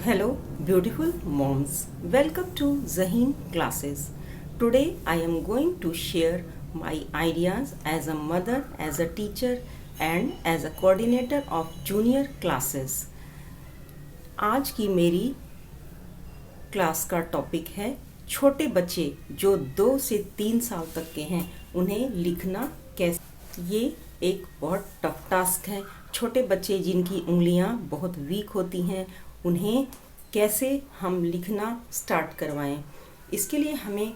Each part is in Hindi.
Hello, beautiful moms. Welcome to Zaheen classes. Today I am going to share my ideas as a mother, as a teacher, and as a coordinator of junior classes. आज की मेरी क्लास का टॉपिक है छोटे बच्चे जो 2 से 3 साल तक के हैं उन्हें लिखना कैसे। ये एक बहुत टफ टास्क है। छोटे बच्चे जिनकी उंगलियां बहुत वीक होती हैं उन्हें कैसे हम लिखना स्टार्ट करवाएं। इसके लिए हमें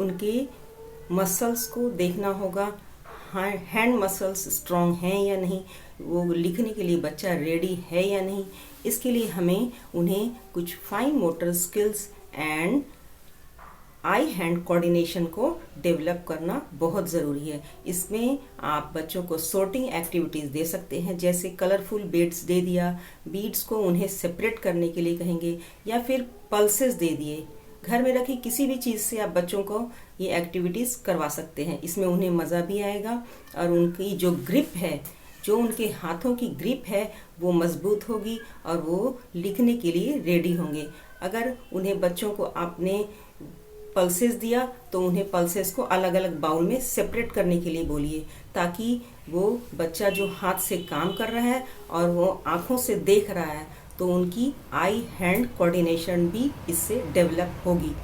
उनके मसल्स को देखना होगा, हैंड मसल्स स्ट्रॉन्ग हैं या नहीं, वो लिखने के लिए बच्चा रेडी है या नहीं। इसके लिए हमें उन्हें कुछ fine motor skills and I hand coordination को डेवलप करना बहुत ज़रूरी है। इसमें आप बच्चों को सॉर्टिंग एक्टिविटीज़ दे सकते हैं, जैसे कलरफुल बीड्स दे दिया, बीड्स को उन्हें सेपरेट करने के लिए कहेंगे, या फिर पल्सेस दे दिए। घर में रखी किसी भी चीज़ से आप बच्चों को ये एक्टिविटीज़ करवा सकते हैं। इसमें उन्हें मज़ा भी आएगा और उनकी जो ग्रिप है, जो उनके हाथों की ग्रिप है वो मजबूत होगी और वो लिखने के लिए रेडी होंगे। अगर उन्हें बच्चों को आपने पल्सेस दिया तो उन्हें पल्सेस को अलग अलग बाउल में सेपरेट करने के लिए बोलिए, ताकि वो बच्चा जो हाथ से काम कर रहा है और वो आंखों से देख रहा है तो उनकी आई हैंड कोऑर्डिनेशन भी इससे डेवलप होगी।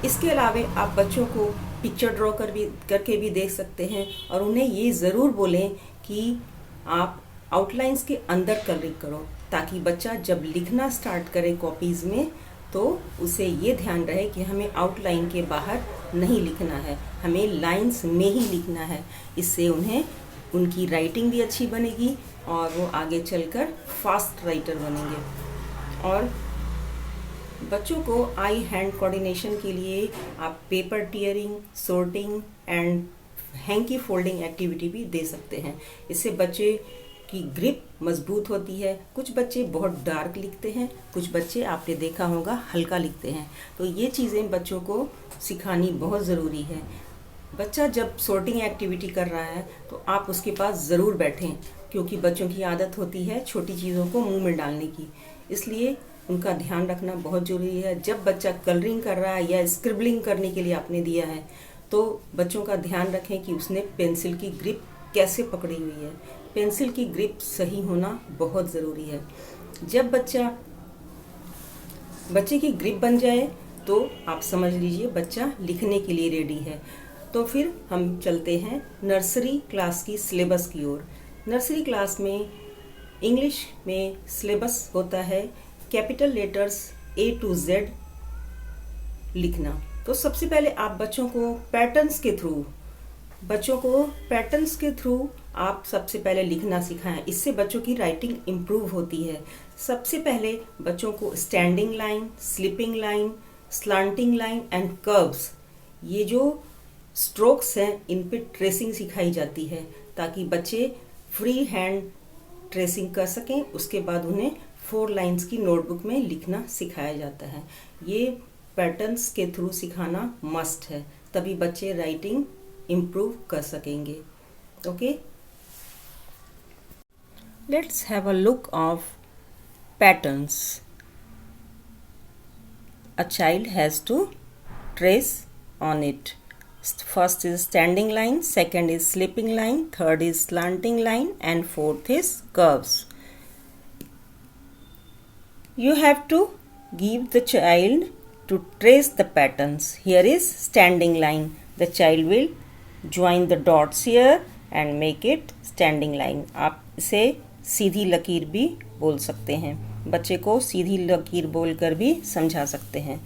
इसके अलावा आप बच्चों को पिक्चर ड्रॉ करके भी देख सकते हैं और उन्हें ये ज़रूर बोलें कि आप आउटलाइंस के अंदर कलरिंग करो, ताकि बच्चा जब लिखना स्टार्ट करे कॉपीज़ में तो उसे ये ध्यान रहे कि हमें आउटलाइन के बाहर नहीं लिखना है, हमें लाइंस में ही लिखना है। इससे उन्हें उनकी राइटिंग भी अच्छी बनेगी और वो आगे चलकर फास्ट राइटर बनेंगे। और बच्चों को आई हैंड कोऑर्डिनेशन के लिए आप paper tearing, sorting and hanky folding activity भी दे सकते हैं। इससे बच्चे की ग्रिप मजबूत होती है। कुछ बच्चे बहुत डार्क लिखते हैं, कुछ बच्चे आपने देखा होगा हल्का लिखते हैं। तो ये चीज़ें बच्चों को सिखानी बहुत ज़रूरी है। बच्चा जब सॉर्टिंग एक्टिविटी कर रहा है तो आप उसके पास ज़रूर बैठें, क्योंकि बच्चों की आदत होती है छोटी चीज़ों को मुंह में डालने की, इसलिए उनका ध्यान रखना बहुत ज़रूरी है। जब बच्चा कलरिंग कर रहा है या स्क्रिबलिंग करने के लिए आपने दिया है तो बच्चों का ध्यान रखें कि उसने पेंसिल की ग्रिप कैसे पकड़ी हुई है। पेंसिल की ग्रिप सही होना बहुत ज़रूरी है। जब बच्चे की ग्रिप बन जाए तो आप समझ लीजिए बच्चा लिखने के लिए रेडी है। तो फिर हम चलते हैं नर्सरी क्लास की सिलेबस की ओर। नर्सरी क्लास में इंग्लिश में सिलेबस होता है capital letters A to Z लिखना। तो सबसे पहले आप बच्चों को पैटर्न्स के थ्रू आप सबसे पहले लिखना सिखाएं। इससे बच्चों की राइटिंग इम्प्रूव होती है। सबसे पहले बच्चों को standing line, slipping line, slanting line and curves, ये जो स्ट्रोक्स हैं इन पे ट्रेसिंग सिखाई जाती है, ताकि बच्चे फ्री हैंड ट्रेसिंग कर सकें। उसके बाद उन्हें 4 लाइन्स की नोटबुक में लिखना सिखाया जाता है। ये पैटर्न्स के थ्रू सिखाना मस्ट है, तभी बच्चे राइटिंग इम्प्रूव कर सकेंगे। Okay, let's have a look of patterns. A child has to trace on it. First is standing line, second is slipping line, third is slanting line and fourth is curves. You have to give the child to trace the patterns. Here is standing line. The child will join the dots here and make it standing line. आप इसे सीधी लकीर भी बोल सकते हैं। बच्चे को सीधी लकीर बोलकर भी समझा सकते हैं।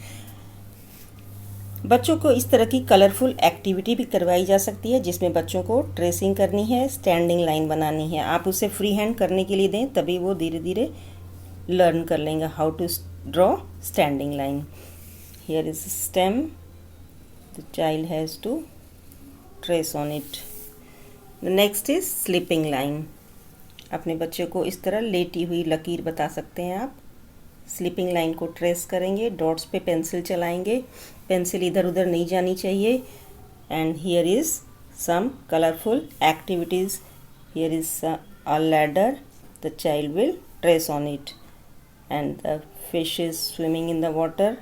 बच्चों को इस तरह की कलरफुल एक्टिविटी भी करवाई जा सकती है, जिसमें बच्चों को ट्रेसिंग करनी है, स्टैंडिंग लाइन बनानी है। आप उसे फ्री हैंड करने के लिए दें, तभी वो धीरे धीरे लर्न कर लेंगे how to draw standing line. Here is stem, the child has to trace on it. The next is slipping line. अपने बच्चे को इस तरह लेटी हुई लकीर बता सकते हैं आप। स्लिपिंग लाइन को ट्रेस करेंगे, डॉट्स पे पेंसिल चलाएंगे, पेंसिल इधर उधर नहीं जानी चाहिए। And here is some colourful activities. Here is a ladder, the child will trace on it and the fish is swimming in the water,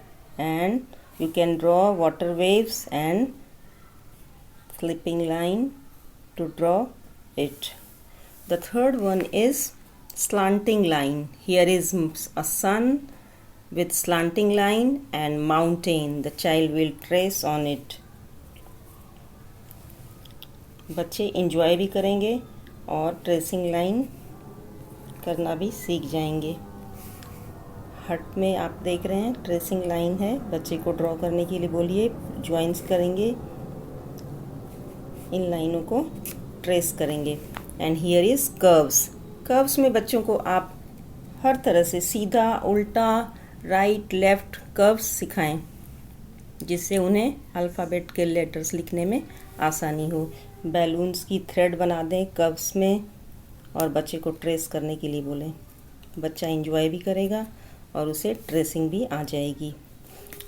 and you can draw water waves and slipping line to draw it. The third one is slanting line. Here is a sun with slanting line and mountain. The child will trace on it. बच्चे इंजॉय भी करेंगे और ट्रेसिंग लाइन करना भी सीख जाएंगे। हट में आप देख रहे हैं ट्रेसिंग लाइन है, बच्चे को ड्रॉ करने के लिए बोलिए, ज्वाइंस करेंगे, इन लाइनों को ट्रेस करेंगे। And here is curves. Curves में बच्चों को आप हर तरह से सीधा, उल्टा, राइट, लेफ्ट कर्व्स सिखाएं, जिससे उन्हें अल्फ़ाबेट के लेटर्स लिखने में आसानी हो। बैलून्स की थ्रेड बना दें कर्व्स में और बच्चे को ट्रेस करने के लिए बोलें। बच्चा एंजॉय भी करेगा और उसे ट्रेसिंग भी आ जाएगी।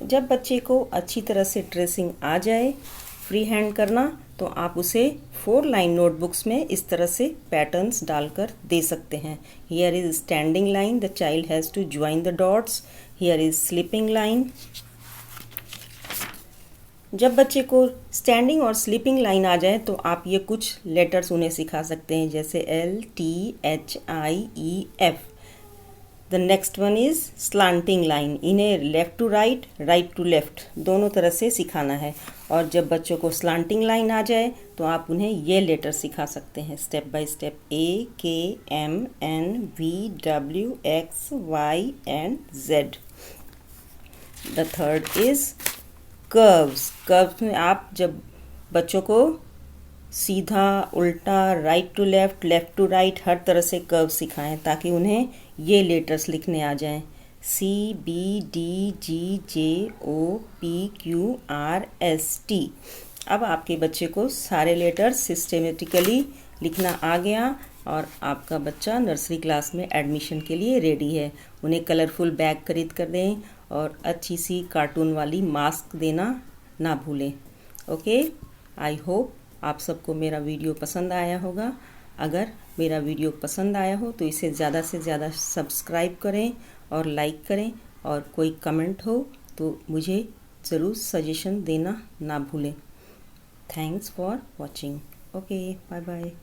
जब बच्चे को अच्छी तरह से ट्रेसिंग आ जाए, फ्री हैंड करना, तो आप उसे 4 लाइन नोटबुक्स में इस तरह से पैटर्न्स डालकर दे सकते हैं। Here is standing line, the child has to join the dots. Here is sleeping line. जब बच्चे को स्टैंडिंग और स्लीपिंग लाइन आ जाए तो आप ये कुछ लेटर्स उन्हें सिखा सकते हैं, जैसे LTHIEF। The next one is slanting line. इन्हें left to right, right to left दोनों तरह से सिखाना है। और जब बच्चों को स्लांटिंग लाइन आ जाए तो आप उन्हें ये लेटर सिखा सकते हैं step by step, AKMNVWXY and Z। The third is curves. Curves में आप जब बच्चों को सीधा, उल्टा, right to left, left to right हर तरह से कर्व सिखाएं ताकि उन्हें ये लेटर्स लिखने आ जाएं, CBDGJOPQRST। अब आपके बच्चे को सारे लेटर्स सिस्टेमेटिकली लिखना आ गया और आपका बच्चा नर्सरी क्लास में एडमिशन के लिए रेडी है। उन्हें कलरफुल बैग खरीद कर दें और अच्छी सी कार्टून वाली मास्क देना ना भूलें। ओके, आई होप आप सबको मेरा वीडियो पसंद आया होगा। अगर मेरा वीडियो पसंद आया हो तो इसे ज़्यादा से ज़्यादा सब्सक्राइब करें और लाइक करें, और कोई कमेंट हो तो मुझे ज़रूर सजेशन देना ना भूलें। Thanks for watching. Okay, bye bye.